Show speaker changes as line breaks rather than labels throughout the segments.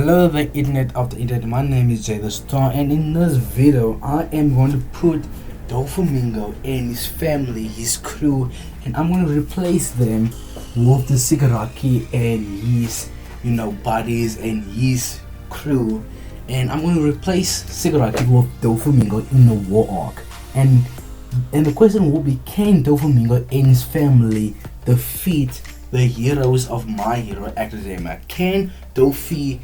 Hello the internet of the internet, my name is Jay the Star, and in this video I am going to put Doflamingo and his family, his crew, and I'm going to replace them with the shigaraki and his buddies and his crew, and I'm going to replace shigaraki with Doflamingo in the war arc. And the question will be, can Doflamingo and his family defeat the heroes of My Hero Academia? Can Dofi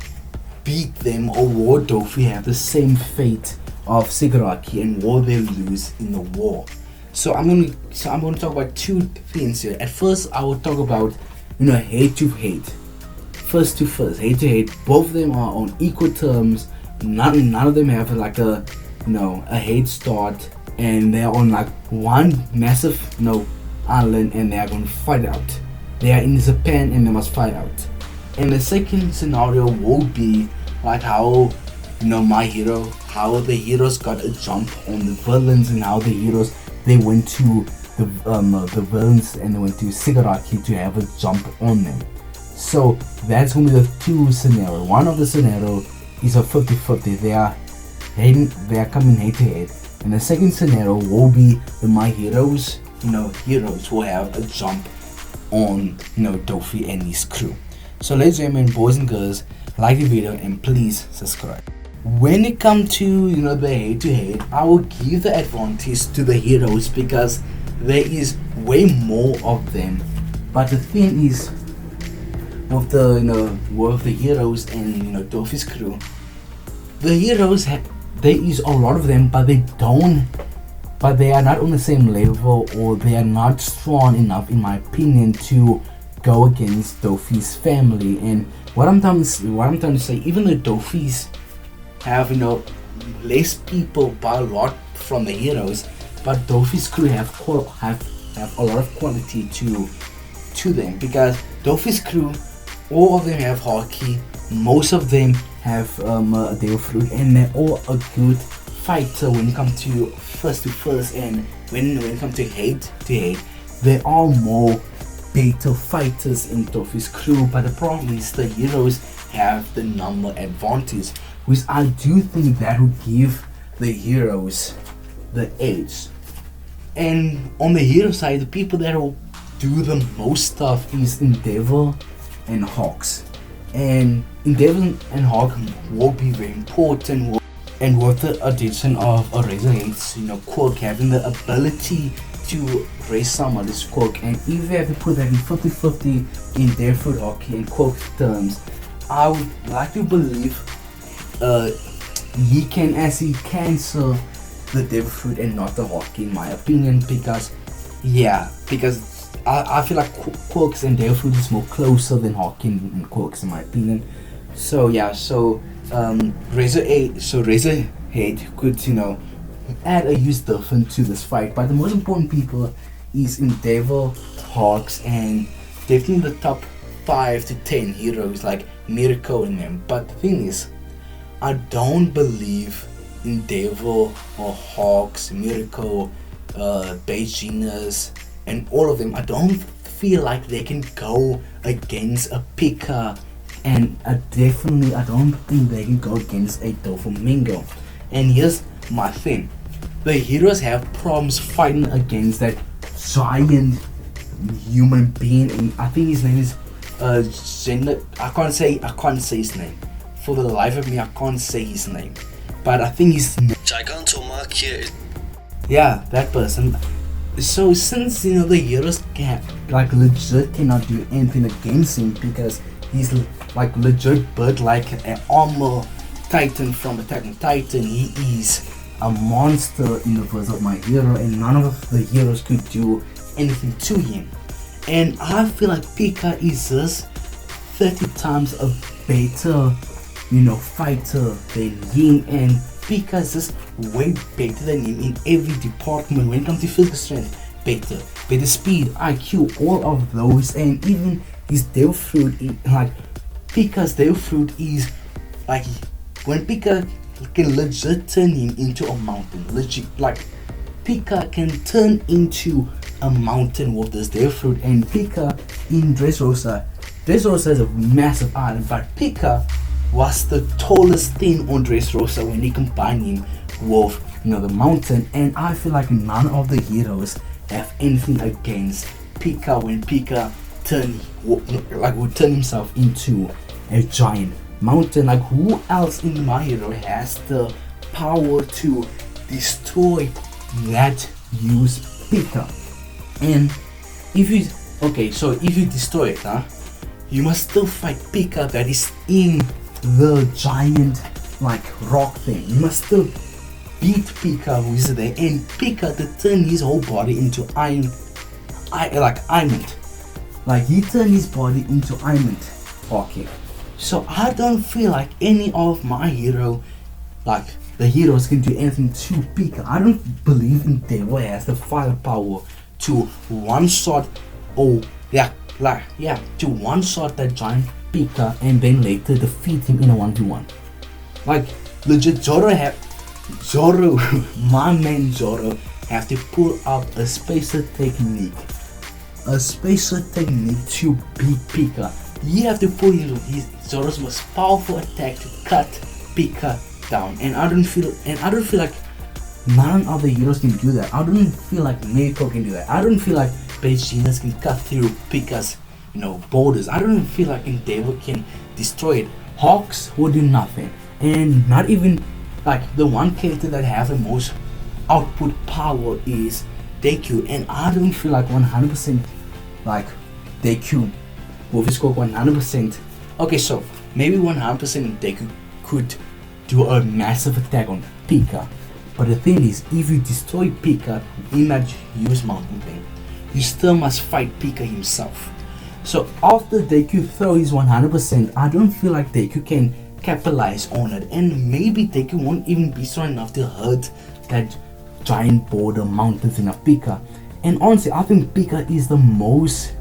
beat them, or will Dofi have the same fate of shigaraki, and will they lose in the war? So I'm going to talk about two things here. At first I will talk about hate to hate. First to first, hate to hate. Both of them are on equal terms. None of them have like a hate start, and they're on like one massive island, and they are going to fight out. They are in Japan and they must fight out. And the second scenario will be like how My Hero, how the heroes got a jump on the villains, and how the heroes, they went to the villains and they went to shigaraki to have a jump on them. So that's going to be the two scenarios. One of the scenario is a 50-50. They are coming head to head. And the second scenario will be the My Heroes, heroes will have a jump on Dofi and his crew. So ladies and gentlemen, boys and girls, like the video and please subscribe. When it comes to the head to head, I will give the advantage to the heroes because there is way more of them. But the thing is, with the heroes and Dofi's crew, the heroes there is a lot of them, but they are not on the same level, or they are not strong enough, in my opinion, to go against Dofi's family. And what I'm trying to say, even though Dofi's have less people by a lot from the heroes, but Dofi's crew have a lot of quality to them, because Dofi's crew, all of them have hockey, most of them have their fruit, and they're all a good fighter when it comes to first, and when it comes to hate, there are more better fighters in Dofi's crew. But the problem is the heroes have the number advantage, which I do think that would give the heroes the edge. And on the hero side, the people that will do the most stuff is Endeavor and Hawks. And Endeavor and Hawk will be very important. And with the addition of a Razorhead's quirk, having the ability to raise somebody's quirk, and if they have to put that in 50-50 in their foot hockey and quirk terms, I would like to believe he can actually cancel the devil fruit and not the hockey, in my opinion, because I feel like quirks and devil fruit is more closer than hockey and quirks, in my opinion. So Razorhead could add a use different to this fight. But the most important people is Endeavor, Hawks, and definitely the top 5 to 10 heroes like Miracle in them. But the thing is, I don't believe Endeavor or Hawks, Miracle, Beijingers, and all of them, I don't feel like they can go against a Pika, and I don't think they can go against a Doflamingo. And here's my thing, the heroes have problems fighting against that giant human being, and I think his name is I can't say his name for the life of me. I can't say his name, but I think his name, that person. So since the heroes legit cannot do anything against him, because he's like legit but like an armor titan from Attack on Titan, he is a monster in the verse of My Hero, and none of the heroes could do anything to him. And I feel like Pika is just 30 times a better fighter than him, and Pika is just way better than him in every department. When it comes to physical strength, better speed, IQ, all of those. And even his devil fruit, Pika's devil fruit is like, when Pika can legit turn him into a mountain, Pika can turn into a mountain with this devil fruit. And Pika in Dressrosa is a massive island, but Pika was the tallest thing on Dressrosa when they combined him with the mountain. And I feel like none of the heroes have anything against Pika when Pika would turn himself into a giant mountain. Like, who else in My Hero has the power to destroy that use Pika? And if you destroy it, you must still fight Pika that is in the giant rock thing. You must still beat Pika who is there, and Pika to turn his whole body into iron. He turned his body into iron. Okay. So I don't feel like any of my hero, the heroes, can do anything to Pika. I don't believe B.D.A has the firepower to one-shot to one-shot that giant Pika and then later defeat him in a 1v1. Legit, my man Zoro have to pull out a spacer technique to beat Pika. You have to pull Zoro's most powerful attack to cut Pika down, and I don't feel like none of the heroes can do that. I don't feel like Mako can do that. I don't feel like Vegeta can cut through Pika's borders. I don't feel like B.D.A can destroy it. Hawks will do nothing, and not even the one character that has the most output power is Deku, and I don't feel like 100% Deku with his scope 100%. Okay, so maybe 100% Deku could do a massive attack on Pika, but the thing is, if you destroy Pika in that use mountain thing, you still must fight Pika himself. So after Deku throw his 100%, I don't feel like Deku can capitalize on it, and maybe Deku won't even be strong enough to hurt that giant border mountain thing of Pika. And honestly, I think Pika is the most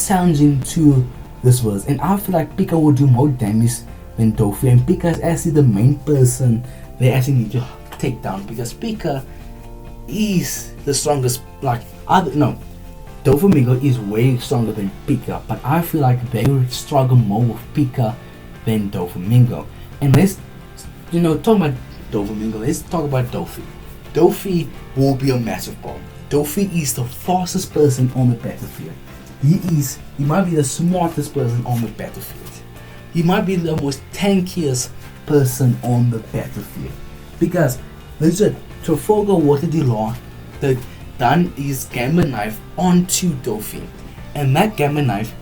challenging to this verse, and I feel like Pika will do more damage than Dofi, and Pika is actually the main person they actually need to take down, because Pika is the strongest. Doflamingo is way stronger than Pika, but I feel like they will struggle more with Pika than Doflamingo. And let's talk about Doflamingo, let's talk about Dofi. Dofi will be a massive problem. Dofi is the fastest person on the battlefield. He might be the smartest person on the battlefield. He might be the most tankiest person on the battlefield. Because legit, Trafalgar Water de Law done his gamma knife onto Dofi, and that gamma knife,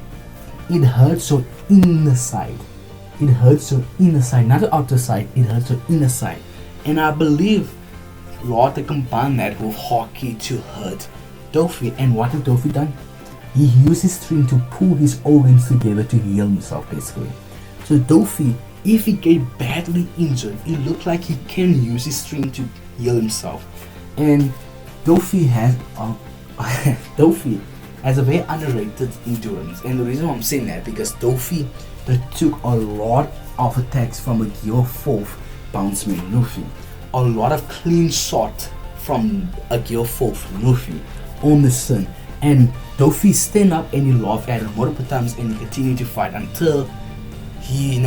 it hurts your inner side. It hurts your inner side, not the outer side. It hurts your inner side, and I believe Law to combine that with hockey to hurt Dofi. And what did Dofi done? He used his string to pull his organs together to heal himself, basically. So Dofi, if he get badly injured, it looked like he can use his string to heal himself. And Dofi has a very underrated endurance, and the reason why I'm saying that, because Dofi took a lot of attacks from a Gear 4 bounceman Luffy, a lot of clean shot from a Gear 4 Luffy on the sun, and Dofi stand up and he laughed at him multiple times, and he continued to fight until he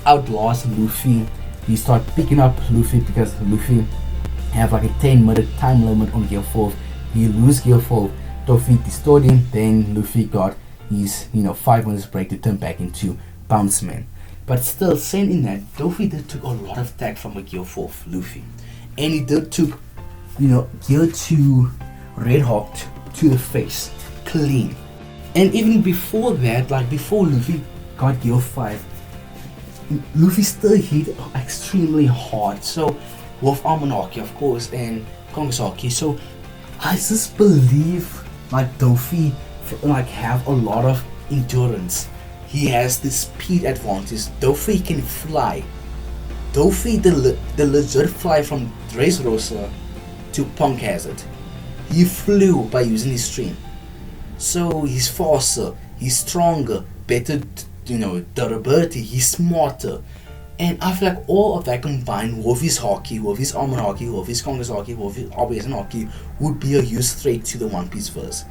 outlaws Luffy. He start picking up Luffy because Luffy have a 10-minute time limit on Gear 4. He lose Gear 4, Dofi destroyed him, then Luffy got his 5 minutes break to turn back into Bounceman. But still, saying in that, Dofi took a lot of attack from a Gear 4 Luffy, and he took Gear 2 Red Hawk to the face clean. And even before that, before Luffy got Gear 5, Luffy still hit extremely hard. So with Armor Haki, of course, and Congress Haki. So I just believe Dofi have a lot of endurance. He has the speed advantage. Dofi can fly. Dofi the legit fly from Dressrosa to Punk Hazard. He flew by using his string. So he's faster, he's stronger, better durability, he's smarter. And I feel like all of that combined with his Haki, with his Armor Haki, with his Congress Haki, with his RBS and Haki would be a huge threat to the One Piece verse.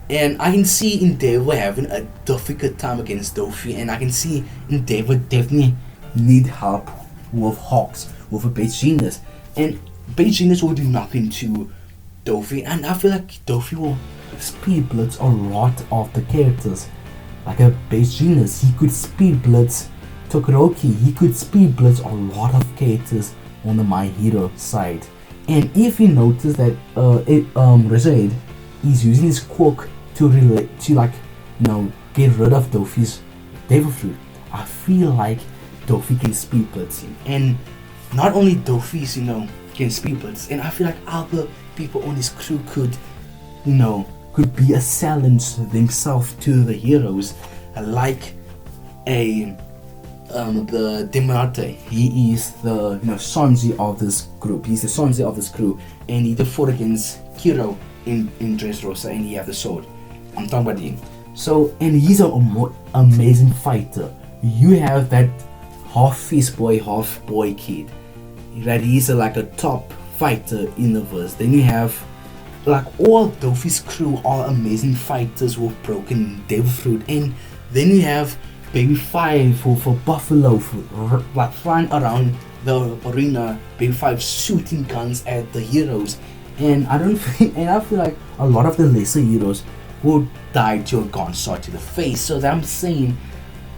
And I can see Endeavor having a difficult time against Dofi, and I can see Endeavor definitely need help with Hawks, with a base genius, and base genius will do nothing to Dofi, and I feel like Dofi will speed blitz a lot of the characters. Like a base genius, he could speed blitz Todoroki, he could speed blitz a lot of characters on the My Hero side. And if you notice that Rashid is using his quirk to relate to, like, get rid of Dofi's devil fruit, I feel like Dofi can speed blitz him. And not only Dofi's, can speed blitz, and I feel like other people on his crew could be a challenge themselves to the heroes, like the D.A. He is the Sanji of this group. He's the Sanji of this crew, and he fought against Kiro in Dressrosa, and he have the sword. I'm talking about him. So, and he's an amazing fighter. You have that half fish boy, half boy kid. That he's like a top fighter in the verse. Then you have like all Dofi's crew are amazing fighters with broken devil fruit, and then you have Baby 5 for Buffalo, like flying around the arena, Baby 5 shooting guns at the heroes, and I feel like a lot of the lesser heroes will die to a gunshot to the face. So that I'm saying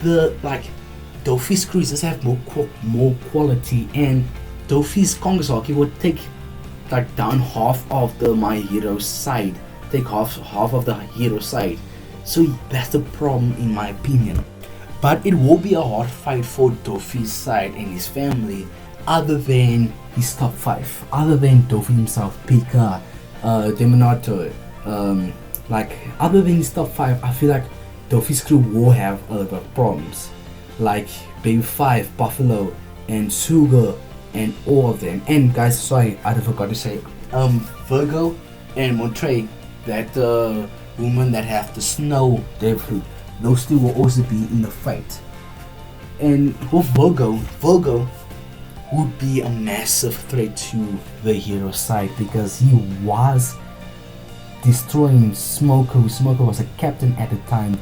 Dofi's cruisers have more quality, and Dofi's Kongasaki would take down half of the My Hero side, take half of the hero side. So that's the problem in my opinion. But it will be a hard fight for Dofi's side and his family, other than his top 5, other than Dofi himself, Pika, Deminato, other than his top 5, I feel like Dofi's crew will have a lot of problems, like Baby 5, Buffalo, and Sugar, and all of them. And guys, sorry, I forgot to say, Virgo and Montre, that woman that have the snow devil fruit, those two will also be in the fight. And with Virgo would be a massive threat to the hero side, because he was destroying Smoko. Smoko was a captain at the time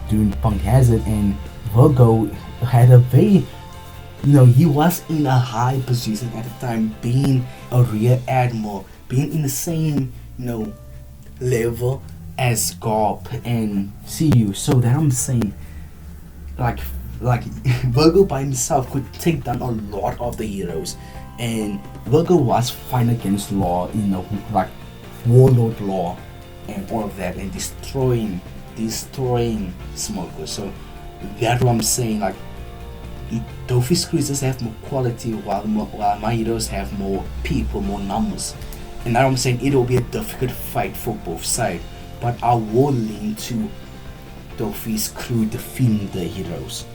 during Punk Hazard, and Virgo had a very, he was in a high position at the time, being a rear admiral, being in the same, level as Garp and CU. So that I'm saying, like Virgo by himself could take down a lot of the heroes, and Virgo was fighting against Law, like Warlord Law and all of that, and destroying Smoko. So that's what I'm saying, like Dofi's cruisers have more quality, while my heroes have more people, more numbers. And now I'm saying it will be a difficult fight for both sides, but I will lean to Dofi's crew defeating the heroes.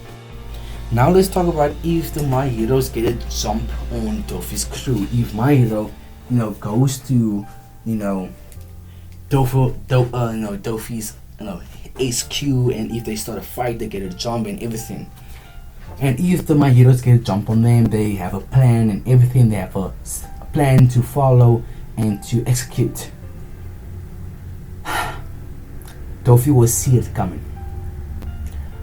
Now let's talk about if the My Heroes get a jump on Dofi's crew. If My Hero, goes to, Dofi's, HQ, and if they start a fight, they get a jump and everything. And if the My Heroes get a jump on them, they have a plan and everything. They have a plan to follow and to execute. Dofi will see it coming.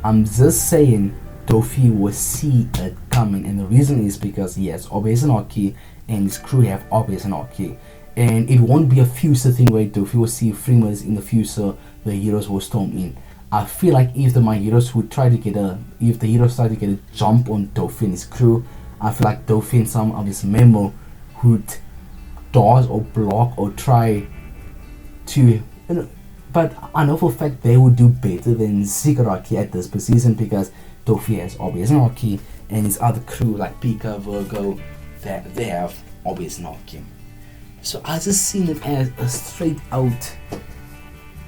I'm just saying, Dofi will see it coming, and the reason is because he has Obes and Oki, and his crew have Obes and Oki, and it won't be a future thing where Dofi will see Freemas in the future, the heroes will storm in. I feel like if the My Heroes would if the heroes try to get a jump on Dofi and his crew, I feel like Dofi and some of his memo would dodge or block or try to, but I know for a fact they would do better than Shigaraki at this position, because Dofi has Obes and Oki, and his other crew like Pika, Virgo, that they have Obes and Oki. So I just seen it as a straight out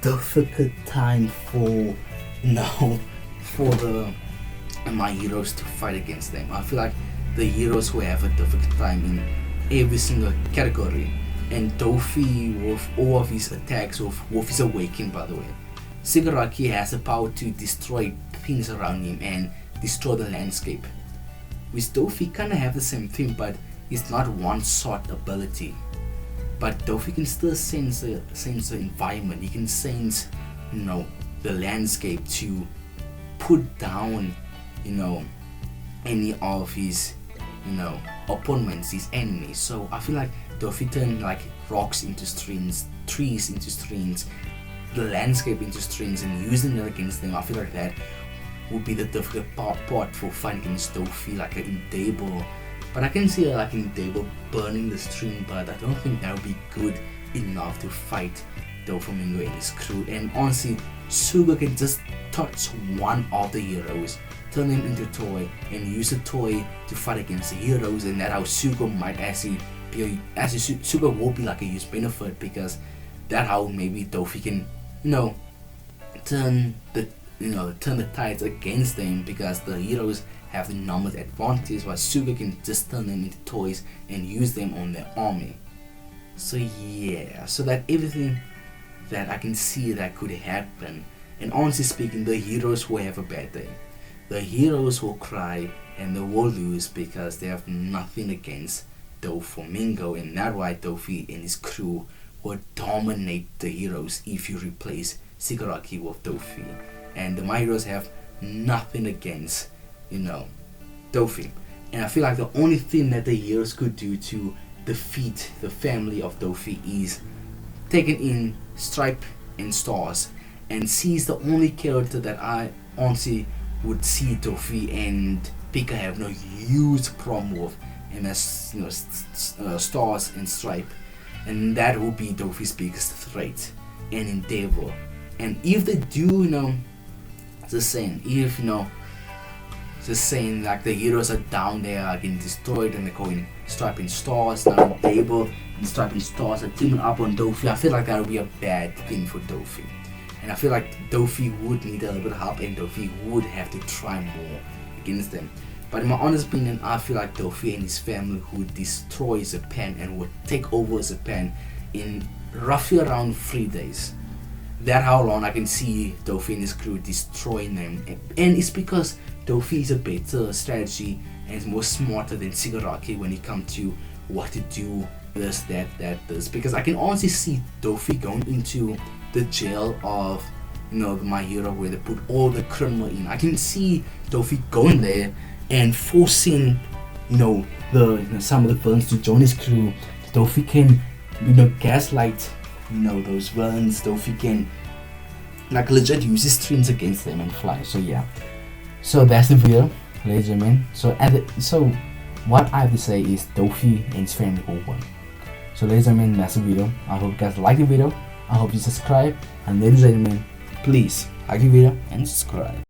difficult time for the My Heroes to fight against them. I feel like the heroes will have a difficult time in every single category, and Dofi with all of his attacks, with his awakening, by the way, Shigaraki has the power to destroy things around him and destroy the landscape. With Dofi kinda have the same thing, but it's not one shot ability. But Dofi can still sense the environment. He can sense, the landscape to put down, any of his, opponents, his enemies. So I feel like Dofi turned like rocks into streams, trees into streams, the landscape into streams, and using them against them. I feel like that would be the difficult part for fighting against Dofi, like an Indable. But I can see like Indable burning the stream, but I don't think that would be good enough to fight Doflamingo and his crew. And honestly, Suga can just touch one of the heroes, turn him into a toy, and use the toy to fight against the heroes, and that how Suga might actually Suga will be like a huge benefit, because that how maybe Dofi can turn the tides against them, because the heroes have the numbers advantage, while Suga can just turn them into toys and use them on their army. So yeah, so that everything that I can see that could happen. And honestly speaking, the heroes will have a bad day. The heroes will cry and they will lose, because they have nothing against Doflamingo, and that's why Dofi and his crew will dominate the heroes if you replace Shigaraki with Dofi. And my heroes have nothing against, Dofi. And I feel like the only thing that the heroes could do to defeat the family of Dofi is taking in Stripe and Stars, and she's the only character that I honestly would see Dofi and Pika have no huge problem with, and that's Stars and Stripe, and that would be Dofi's biggest threat and endeavor. And if they do, just saying like the heroes are down there, are getting destroyed, and they're going Stripe and Stars, now Dable and Stripe and Stars are teaming up on Dofi, I feel like that would be a bad thing for Dofi. And I feel like Dofi would need a little bit of help, and Dofi would have to try more against them. But in my honest opinion, I feel like Dofi and his family would destroy Japan and would take over Japan in roughly around 3 days. That's how long I can see Dofi and his crew destroying them. And it's because Dofi is a better strategy and is more smarter than Shigaraki when it comes to what to do, this, this. Because I can honestly see Dofi going into the jail of My Hero, where they put all the criminal in. I can see Dofi going there and forcing some of the villains to join his crew. Dofi can gaslight those villains. Dofi can like legit use his strings against them and fly. So yeah, so that's the video, ladies and gentlemen. So what I have to say is Dofi and his family will win. So ladies and gentlemen, that's the video. I hope you guys like the video. I hope you subscribe, and ladies and gentlemen, please like the video and subscribe.